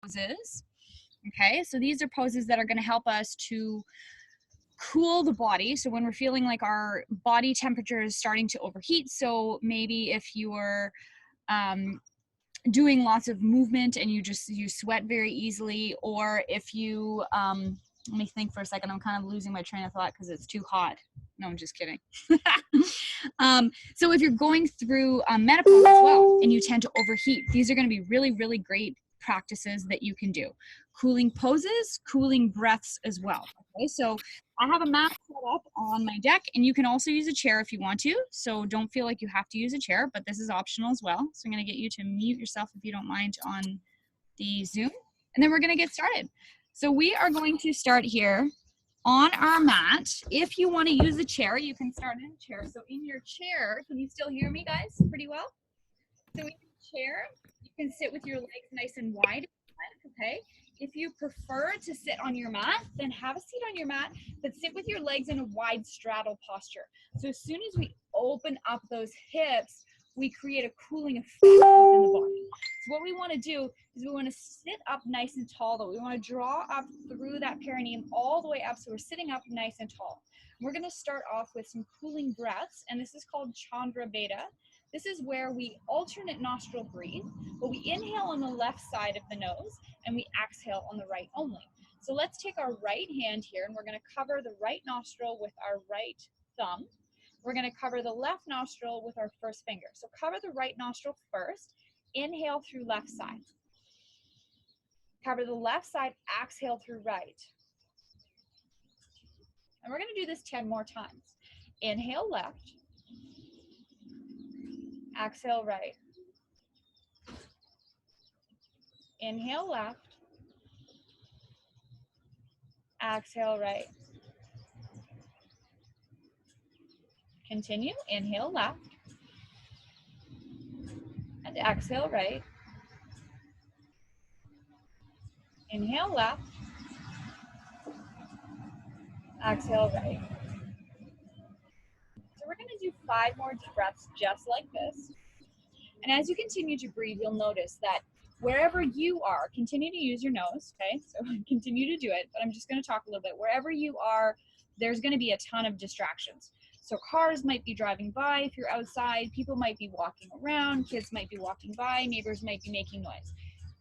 poses. Okay, so these are poses that are going to help us to cool the body. So when we're feeling like our body temperature is starting to overheat, so maybe if you were doing lots of movement and you sweat very easily, or if you let me think for a second, I'm kind of losing my train of thought because it's too hot. No, I'm just kidding. So if you're going through menopause as well and you tend to overheat, these are going to be really, really great practices that you can do. Cooling poses, cooling breaths as well. Okay, so I have a mat set up on my deck, and you can also use a chair if you want to. So don't feel like you have to use a chair, but this is optional as well. So I'm going to get you to mute yourself if you don't mind on the Zoom, and then we're going to get started. So we are going to start here on our mat. If you want to use a chair, you can start in a chair. So in your chair, can you still hear me, guys, pretty well? So in your chair, you can sit with your legs nice and wide, okay? If you prefer to sit on your mat, then have a seat on your mat, but sit with your legs in a wide straddle posture. So as soon as we open up those hips, we create a cooling effect within the body. So what we want to do is we want to sit up nice and tall, though. We want to draw up through that perineum all the way up, so we're sitting up nice and tall. We're going to start off with some cooling breaths, and this is called Chandra Beta. This is where we alternate nostril breathe, but we inhale on the left side of the nose and we exhale on the right only. So let's take our right hand here, and we're going to cover the right nostril with our right thumb. We're going to cover the left nostril with our first finger. So cover the right nostril first, inhale through left side. Cover the left side, exhale through right. And we're going to do this 10 more times. Inhale left, exhale right. Inhale left, exhale right. Continue, inhale left, and exhale right. Inhale left, exhale right. So we're going to do 5 more deep breaths just like this. And as you continue to breathe, you'll notice that wherever you are, continue to use your nose, okay? So continue to do it, but I'm just going to talk a little bit. Wherever you are, there's going to be a ton of distractions. So cars might be driving by if you're outside, people might be walking around, kids might be walking by, neighbors might be making noise.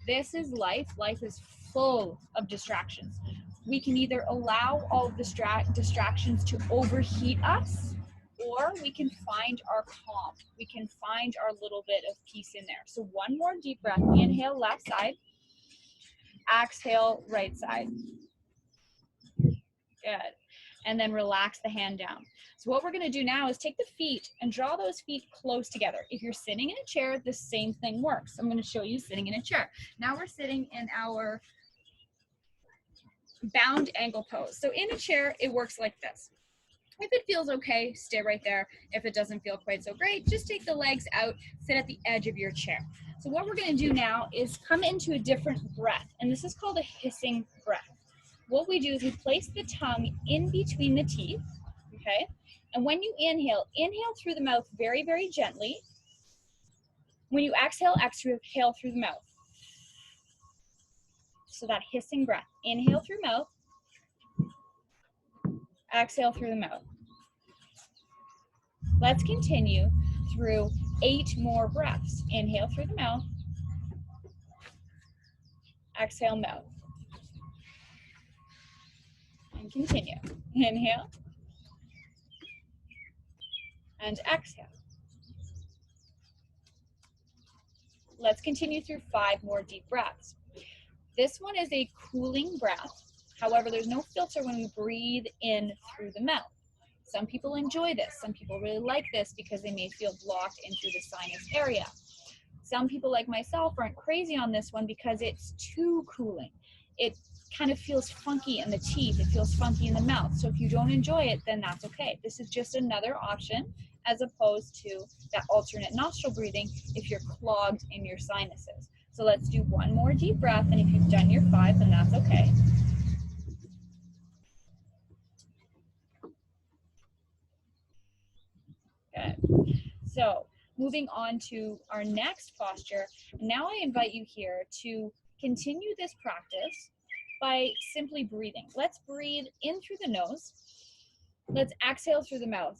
This is life. Life is full of distractions. We can either allow all of the distractions to overheat us, or we can find our calm. We can find our little bit of peace in there. So one more deep breath. Inhale left side, exhale right side. Good. And then relax the hand down. So what we're going to do now is take the feet and draw those feet close together. If you're sitting in a chair, the same thing works. I'm going to show you sitting in a chair. Now we're sitting in our bound angle pose. So in a chair, it works like this. If it feels okay, stay right there. If it doesn't feel quite so great, just take the legs out, sit at the edge of your chair. So what we're going to do now is come into a different breath, and this is called a hissing breath. What we do is we place the tongue in between the teeth, okay? And when you inhale, inhale through the mouth very, very gently. When you exhale, exhale through the mouth. So that hissing breath. Inhale through mouth. Exhale through the mouth. Let's continue through 8 more breaths. Inhale through the mouth. Exhale, mouth. And continue. Inhale. And exhale. Let's continue through 5 more deep breaths. This one is a cooling breath. However, there's no filter when we breathe in through the mouth. Some people enjoy this. Some people really like this because they may feel blocked in through the sinus area. Some people like myself aren't crazy on this one because it's too cooling. It kind of feels funky in the teeth. It feels funky in the mouth. So if you don't enjoy it, then that's okay. This is just another option as opposed to that alternate nostril breathing if you're clogged in your sinuses. So let's do 1 more deep breath, and if you've done your 5, then that's okay. Good. So moving on to our next posture. Now I invite you here to continue this practice by simply breathing. Let's breathe in through the nose. Let's exhale through the mouth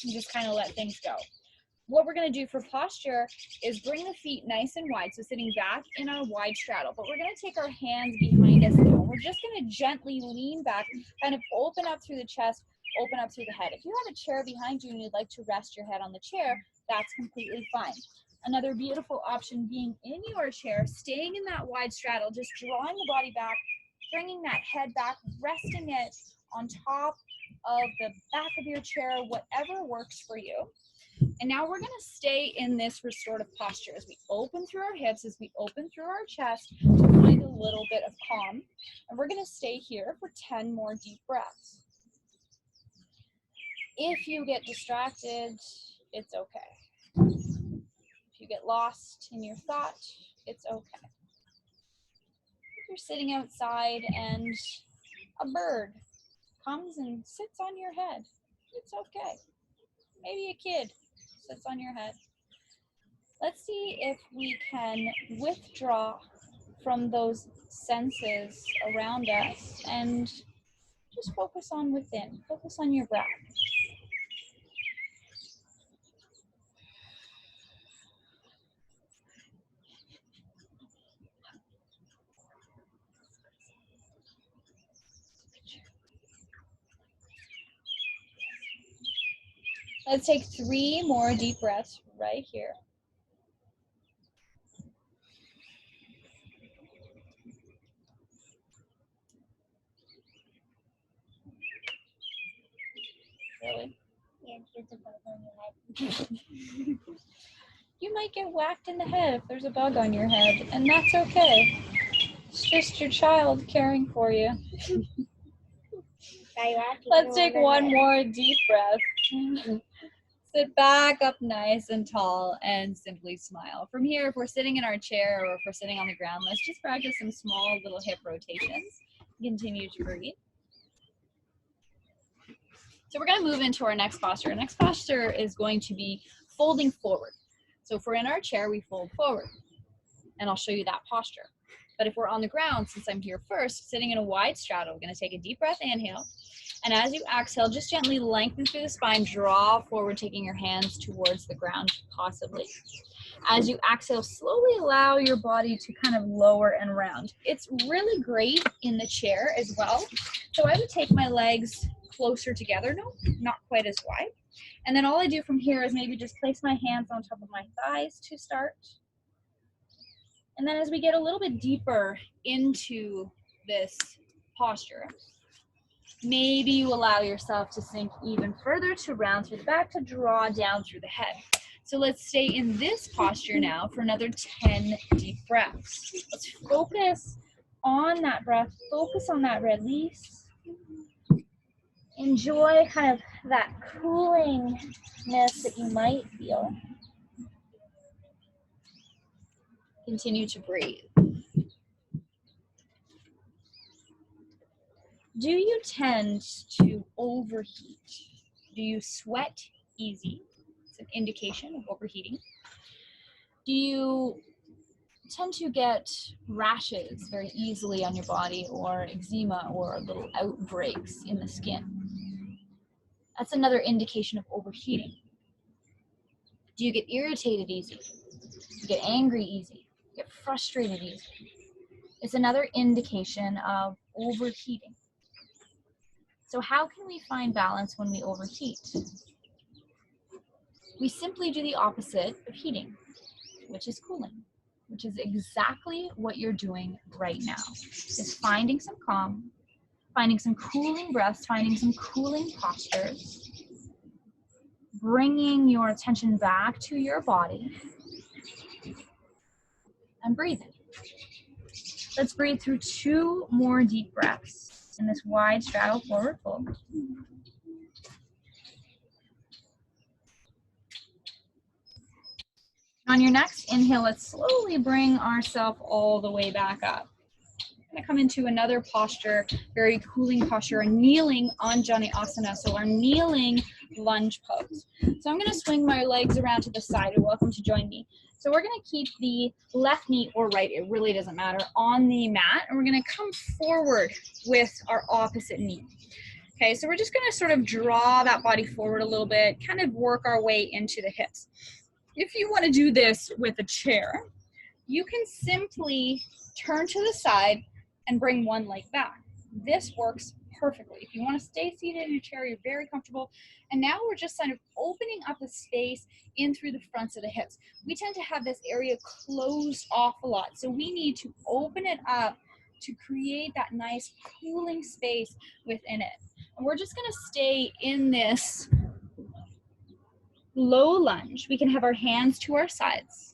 and just kind of let things go. What we're going to do for posture is bring the feet nice and wide, so sitting back in our wide straddle, but we're going to take our hands behind us now. We're just going to gently lean back, kind of open up through the chest, open up through the head. If you have a chair behind you and you'd like to rest your head on the chair, that's completely fine. Another beautiful option being in your chair, staying in that wide straddle, just drawing the body back, bringing that head back, resting it on top of the back of your chair, whatever works for you. And now we're going to stay in this restorative posture as we open through our hips, as we open through our chest to find a little bit of calm. And we're going to stay here for 10 more deep breaths. If you get distracted, it's okay. If you get lost in your thought, it's okay. If you're sitting outside and a bird comes and sits on your head, it's okay. Maybe a kid sits on your head. Let's see if we can withdraw from those senses around us and just focus on within, focus on your breath. Let's take 3 more deep breaths right here. Really? Yeah, there's a bug on your head. You might get whacked in the head if there's a bug on your head, and that's okay. It's just your child caring for you. Let's take 1 more deep breath. Sit back up nice and tall and simply smile. From here, if we're sitting in our chair or if we're sitting on the ground, let's just practice some small little hip rotations. Continue to breathe. So we're going to move into our next posture. Our next posture is going to be folding forward. So if we're in our chair, we fold forward. And I'll show you that posture. But if we're on the ground, since I'm here first, sitting in a wide straddle, we're going to take a deep breath, inhale. And as you exhale, just gently lengthen through the spine, draw forward, taking your hands towards the ground, possibly. As you exhale, slowly allow your body to kind of lower and round. It's really great in the chair as well. So I would take my legs closer together, no, not quite as wide. And then all I do from here is maybe just place my hands on top of my thighs to start. And then as we get a little bit deeper into this posture, maybe you allow yourself to sink even further, to round through the back, to draw down through the head. So let's stay in this posture now for another 10 deep breaths. Let's focus on that breath, focus on that release. Enjoy kind of that coolingness that you might feel. Continue to breathe. Do you tend to overheat? Do you sweat easy? It's an indication of overheating. Do you tend to get rashes very easily on your body, or eczema, or little outbreaks in the skin? That's another indication of overheating. Do you get irritated easy? Do you get angry easy? Do you get frustrated easy? It's another indication of overheating. So how can we find balance when we overheat? We simply do the opposite of heating, which is cooling, which is exactly what you're doing right now. Is finding some calm, finding some cooling breaths, finding some cooling postures, bringing your attention back to your body, and breathing. Let's breathe through 2 more deep breaths in this wide straddle forward fold. On your next inhale, let's slowly bring ourselves all the way back up. I'm gonna come into another posture, very cooling posture, a kneeling Anjaneyasana, so our kneeling lunge pose. So I'm gonna swing my legs around to the side. You're welcome to join me. So we're gonna keep the left knee or right, it really doesn't matter, on the mat, and we're gonna come forward with our opposite knee. Okay, so we're just gonna sort of draw that body forward a little bit, kind of work our way into the hips. If you wanna do this with a chair, you can simply turn to the side and bring one leg back. This works perfectly. If you want to stay seated in your chair, you're very comfortable. And now we're just kind of opening up the space in through the fronts of the hips. We tend to have this area closed off a lot, so we need to open it up to create that nice cooling space within it. And we're just going to stay in this low lunge. We can have our hands to our sides.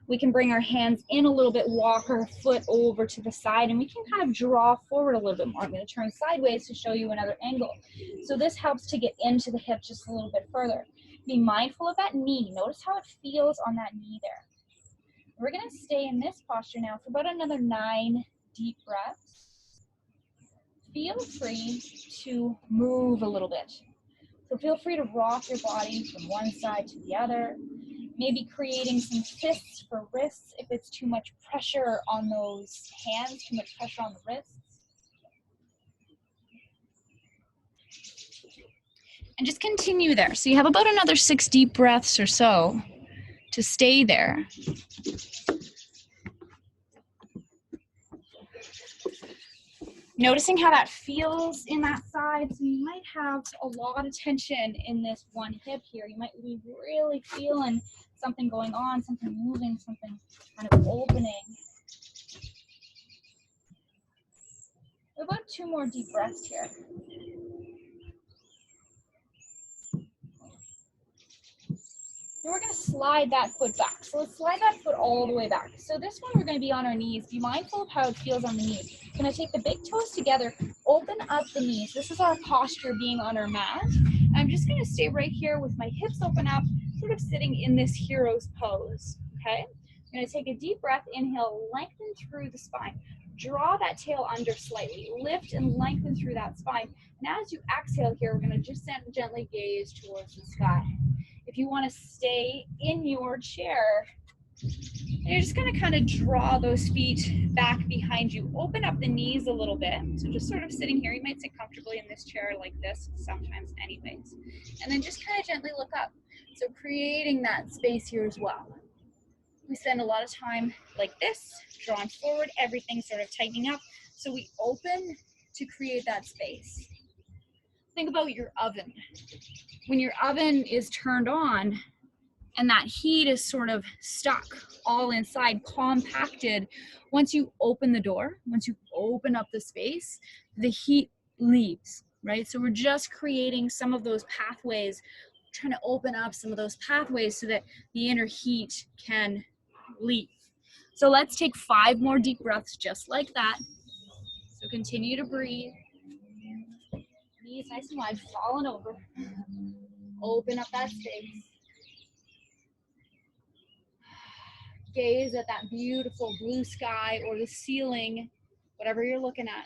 We can bring our hands in a little bit, walk our foot over to the side, and we can kind of draw forward a little bit more. I'm going to turn sideways to show you another angle. So this helps to get into the hip just a little bit further. Be mindful of that knee. Notice how it feels on that knee there. We're going to stay in this posture now for about another 9 deep breaths. Feel free to move a little bit. So feel free to rock your body from one side to the other. Maybe creating some fists for wrists if it's too much pressure on those hands, too much pressure on the wrists. And just continue there. So you have about another 6 deep breaths or so to stay there. Noticing how that feels in that side. So you might have a lot of tension in this one hip here. You might be really feeling something going on, something moving, something kind of opening. About 2 more deep breaths here. And we're going to slide that foot back. So let's slide that foot all the way back. So this one we're going to be on our knees. Be mindful of how it feels on the knees. Going to take the big toes together, open up the knees. This is our posture being on our mat. I'm just going to stay right here with my hips open up, sort of sitting in this hero's pose. Okay? I'm going to take a deep breath, inhale, lengthen through the spine. Draw that tail under slightly. Lift and lengthen through that spine. And as you exhale here, we're going to just gently gaze towards the sky. If you want to stay in your chair, you're just going to kind of draw those feet back behind you. Open up the knees a little bit. So just sort of sitting here. You might sit comfortably in this chair like this sometimes anyways. And then just kind of gently look up. So creating that space here as well. We spend a lot of time like this, drawn forward, everything sort of tightening up. So we open to create that space. Think about your oven. When your oven is turned on and that heat is sort of stuck all inside, compacted, once you open the door, once you open up the space, the heat leaves, right? So we're just creating some of those pathways, trying to open up some of those pathways so that the inner heat can leave. So let's take 5 more deep breaths just like that. So continue to breathe. Knees nice and wide, falling over. Open up that space. Gaze at that beautiful blue sky or the ceiling, whatever you're looking at.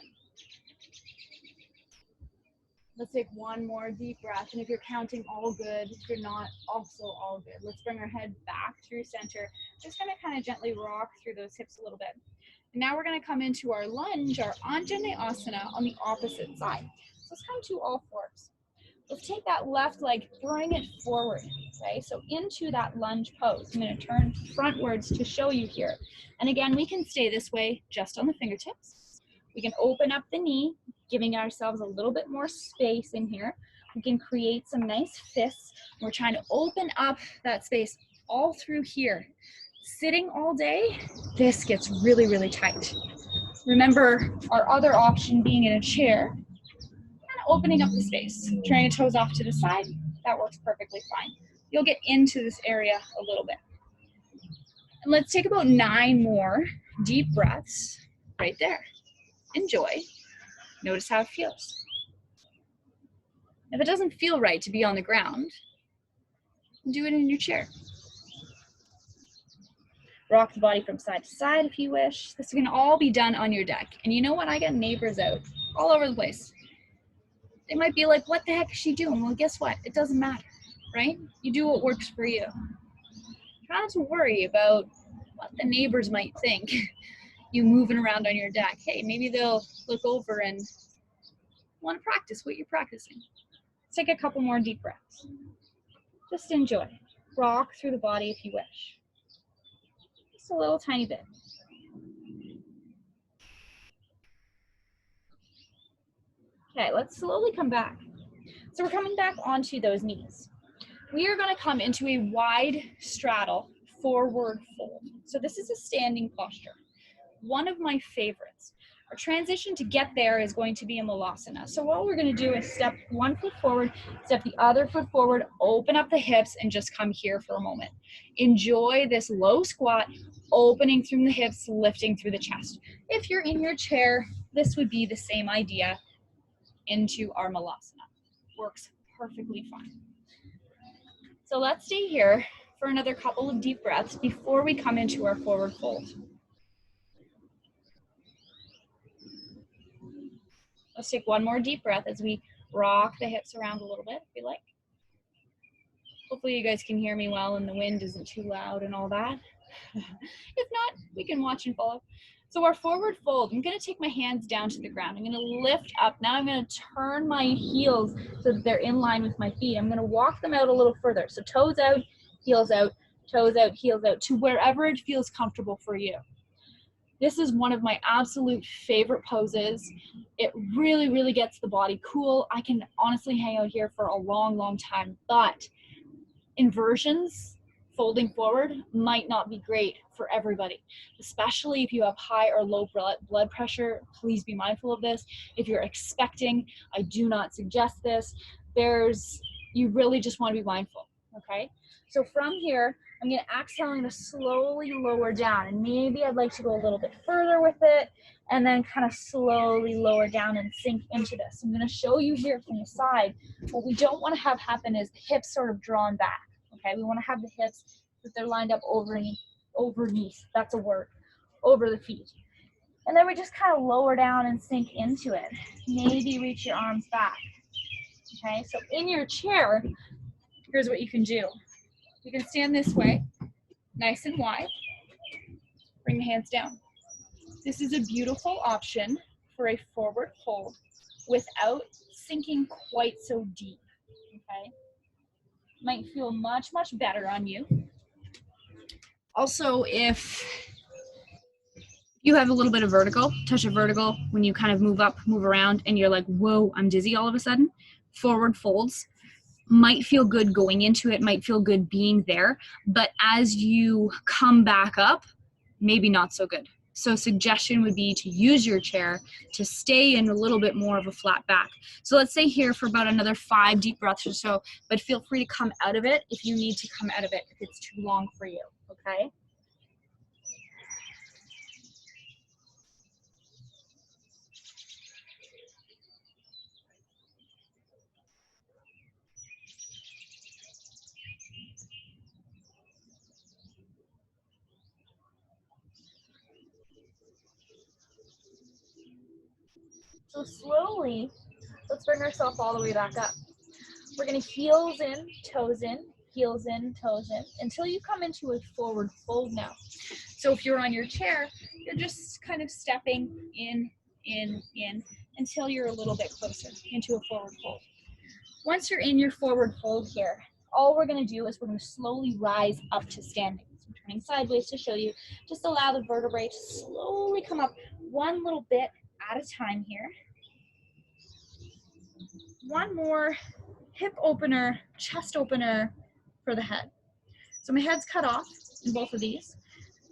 Let's take 1 more deep breath. And if you're counting, all good. If you're not, also all good. Let's bring our head back through center. Just gonna kind of gently rock through those hips a little bit. And now we're gonna come into our lunge, our Anjaneyasana on the opposite side. So let's come to all fours. Let's take that left leg, bring it forward, okay? So into that lunge pose. I'm gonna turn frontwards to show you here. And again, we can stay this way just on the fingertips. We can open up the knee, giving ourselves a little bit more space in here. We can create some nice fists. We're trying to open up that space all through here. Sitting all day, this gets really, really tight. Remember our other option being in a chair. Opening up the space, turning your toes off to the side, that works perfectly fine. You'll get into this area a little bit. And let's take about 9 more deep breaths right there. Enjoy. Notice how it feels. If it doesn't feel right to be on the ground, do it in your chair. Rock the body from side to side if you wish. This can all be done on your deck. And you know what? I got neighbors out all over the place. They might be like, what the heck is she doing? Well, guess what? It doesn't matter, right? You do what works for you. Try not to worry about what the neighbors might think. You moving around on your deck. Hey, maybe they'll look over and want to practice what you're practicing. Let's take a couple more deep breaths. Just enjoy. Rock through the body if you wish. Just a little tiny bit. Okay, let's slowly come back. So we're coming back onto those knees. We are going to come into a wide straddle forward fold. So this is a standing posture. One of my favorites. Our transition to get there is going to be a malasana. So what we're going to do is step one foot forward, step the other foot forward, open up the hips, and just come here for a moment. Enjoy this low squat, opening through the hips, lifting through the chest. If you're in your chair, this would be the same idea into our malasana. Works perfectly fine. So let's stay here for another couple of deep breaths before we come into our forward fold. Let's take one more deep breath as we rock the hips around a little bit, if you like. Hopefully you guys can hear me well and the wind isn't too loud and all that. If not, we can watch and follow. So our forward fold, I'm going to take my hands down to the ground. I'm going to lift up. Now I'm going to turn my heels so that they're in line with my feet. I'm going to walk them out a little further. So toes out, heels out, toes out, heels out, to wherever it feels comfortable for you. This is one of my absolute favorite poses. It really, really gets the body cool. I can honestly hang out here for a long, long time, but inversions, folding forward, might not be great for everybody, especially if you have high or low blood pressure. Please be mindful of this. If you're expecting, I do not suggest this. You really just want to be mindful, okay? So from here, I'm going to exhale, I'm going to slowly lower down, and maybe I'd like to go a little bit further with it, and then kind of slowly lower down and sink into this. I'm going to show you here from the side. What we don't want to have happen is the hips sort of drawn back, okay? We want to have the hips that they're lined up overneath, that's a word, over the feet. And then we just kind of lower down and sink into it. Maybe reach your arms back, okay? So in your chair, here's what you can do. You can stand this way, nice and wide. Bring the hands down. This is a beautiful option for a forward fold without sinking quite so deep, okay? Might feel much, much better on you. Also, if you have a little bit of vertigo, touch of vertigo, when you kind of move up, move around, and you're like, whoa, I'm dizzy all of a sudden, forward folds might feel good going into it, might feel good being there, but as you come back up, maybe not so good. So suggestion would be to use your chair to stay in a little bit more of a flat back. So let's stay here for about another 5 deep breaths or so, but feel free to come out of it if you need to come out of it, if it's too long for you, okay? So slowly, let's bring ourselves all the way back up. We're going to heels in, toes in, heels in, toes in, until you come into a forward fold now. So if you're on your chair, you're just kind of stepping in, until you're a little bit closer into a forward fold. Once you're in your forward fold here, all we're going to do is we're going to slowly rise up to standing. So I'm turning sideways to show you. Just allow the vertebrae to slowly come up one little bit at a time here. One more hip opener, chest opener for the head. So my head's cut off in both of these.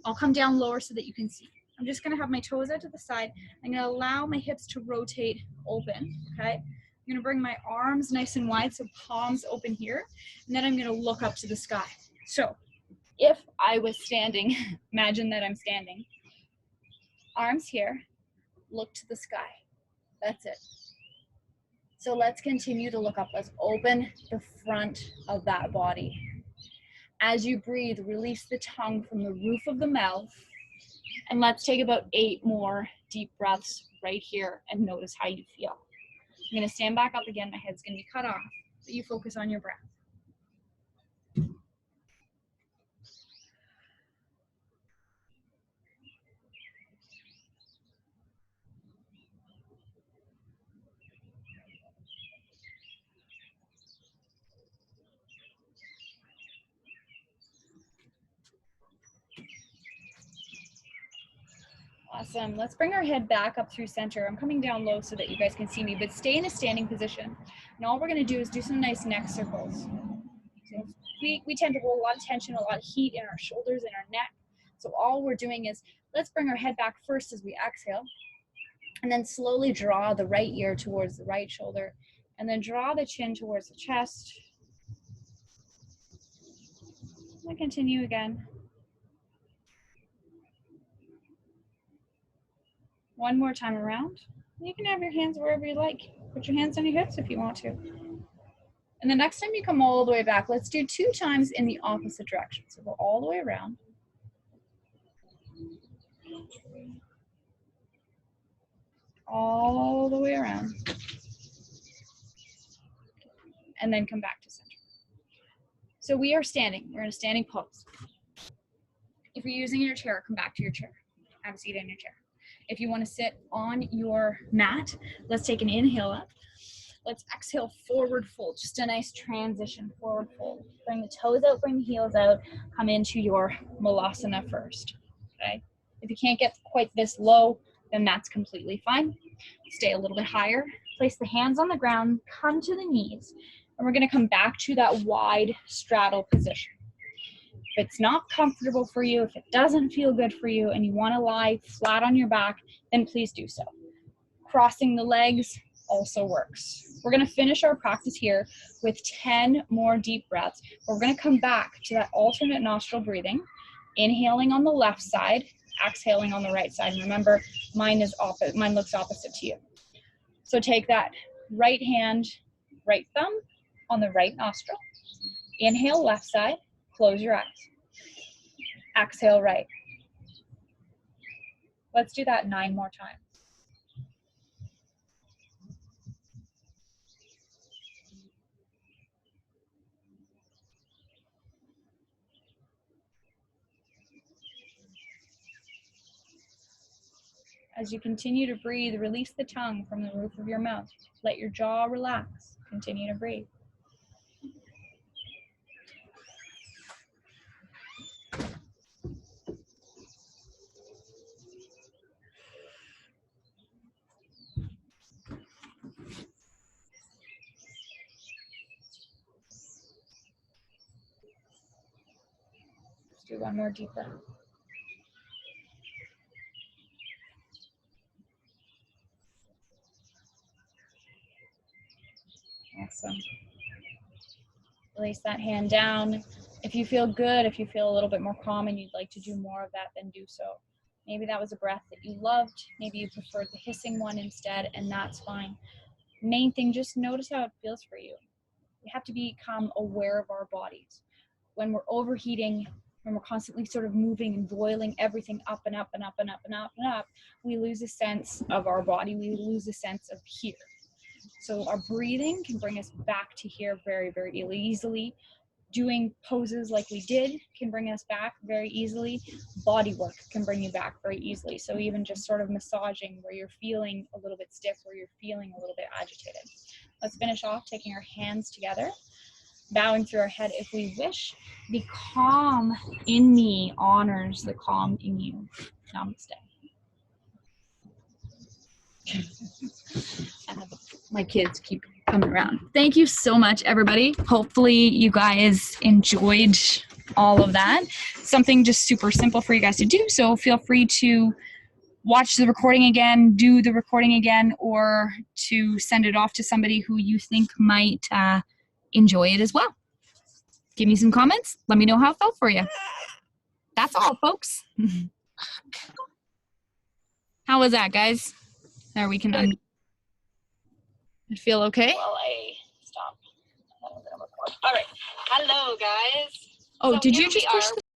I'll come down lower so that you can see. I'm just gonna have my toes out to the side. I'm gonna allow my hips to rotate open, okay? I'm gonna bring my arms nice and wide, so palms open here, and then I'm gonna look up to the sky. So if I was standing, imagine that I'm standing, arms here, look to the sky. That's it. So let's continue to look up. Let's open the front of that body. As you breathe, release the tongue from the roof of the mouth. And let's take about 8 more deep breaths right here and notice how you feel. I'm gonna stand back up again. My head's gonna be cut off, but you focus on your breath. Awesome. Let's bring our head back up through center. I'm coming down low so that you guys can see me, but stay in a standing position. And all we're going to do is do some nice neck circles. So we tend to hold a lot of tension, a lot of heat in our shoulders and our neck. So all we're doing is let's bring our head back first as we exhale, and then slowly draw the right ear towards the right shoulder, and then draw the chin towards the chest. And continue again. One more time around. You can have your hands wherever you like. Put your hands on your hips if you want to. And the next time you come all the way back, let's do 2 times in the opposite direction. So go all the way around. All the way around. And then come back to center. So we are standing. We're in a standing pose. If you're using your chair, come back to your chair. Have a seat in your chair. If you want to sit on your mat, let's take an inhale up. Let's exhale, forward fold. Just a nice transition, forward fold. Bring the toes out, bring the heels out. Come into your malasana first, okay? If you can't get quite this low, then that's completely fine. Stay a little bit higher. Place the hands on the ground, come to the knees, and we're gonna come back to that wide straddle position. If it's not comfortable for you, if it doesn't feel good for you, and you wanna lie flat on your back, then please do so. Crossing the legs also works. We're gonna finish our practice here with 10 more deep breaths. We're gonna come back to that alternate nostril breathing, inhaling on the left side, exhaling on the right side. And remember, mine looks opposite to you. So take that right hand, right thumb on the right nostril. Inhale left side, close your eyes. Exhale right. Let's do that 9 more times. As you continue to breathe, release the tongue from the roof of your mouth. Let your jaw relax. Continue to breathe. Let's do 1 more deep breath. Awesome. Release that hand down. If you feel good, if you feel a little bit more calm and you'd like to do more of that, then do so. Maybe that was a breath that you loved. Maybe you preferred the hissing one instead, and that's fine. Main thing, just notice how it feels for you. We have to become aware of our bodies. When we're overheating, when we're constantly sort of moving and boiling everything up and up and up and up and up and up, we lose a sense of our body. We lose a sense of here. So our breathing can bring us back to here very, very easily. Doing poses like we did can bring us back very easily. Body work can bring you back very easily. So even just sort of massaging where you're feeling a little bit stiff, where you're feeling a little bit agitated. Let's finish off taking our hands together, bowing through our head if we wish. The calm in me honors the calm in you. Namaste. My kids keep coming around. Thank you so much, everybody. Hopefully you guys enjoyed all of that. Something just super simple for you guys to do. So feel free to watch the recording again, do the recording again, or to send it off to somebody who you think might enjoy it as well. Give me some comments. Let me know how it felt for you. That's all, folks. How was that, guys? There we can feel okay? Well, I stopped. All right. Hello, guys. Oh, So did you here just we push are. the